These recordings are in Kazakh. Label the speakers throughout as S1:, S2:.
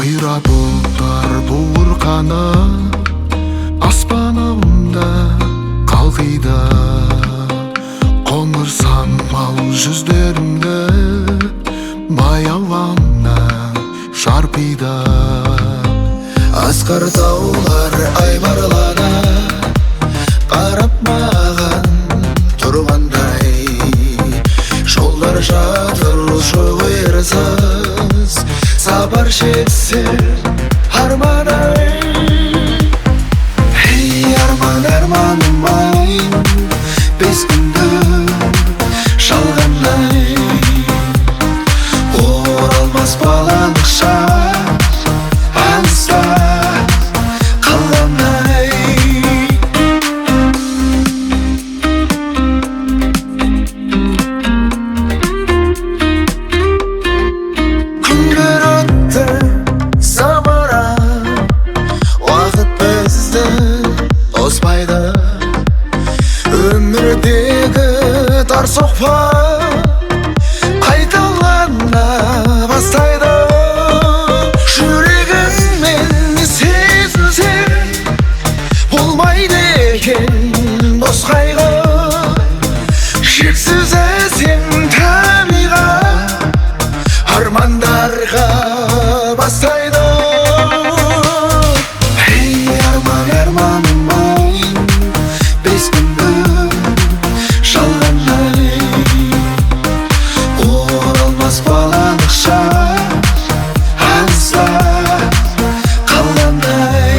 S1: Бұйра бұлттар буырқанып, аспанымда қалқиды. Қоңыр самал жүздерімді баяулана шарпиды. Асқар таулар айбарлана қарап маған тұрғандай. Жолдар жатыр шоғырсыз, сапар шексе арман-ай. Ей арман, арманым-ай, бес күнді жалғанай. Оралмас балалық шақ алыста қалғанай. Күндер өтті самарап, уақыт бізді озбайды. Өмірдегі тар соқпа қайталана бастайды. Жүрегіңмен сезінсең болмайды екен дос қайғы. Шексіз әсем табиғат армандарға бастайды. Ей арман, арманым-ай, бес күнді жалғанай. Оралмас балалық шақ алыста қалғанай.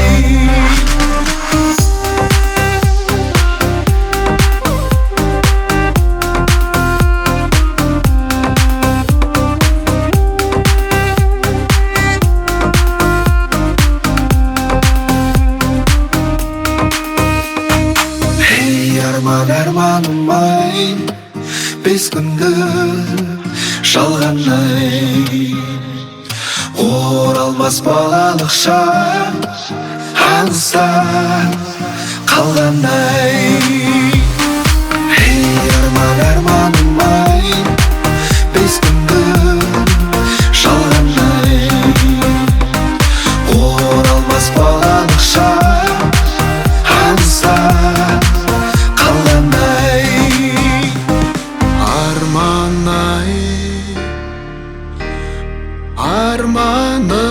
S1: Ей арман, арманым-ай, бес күнді жалғанай. Оралмас балалық шақ алыста қалғанай. Ей арман, арманым-ай, бес күнді жалғанай. Оралмас балалық шақ алыста қалғанай. Арман-ай, арманым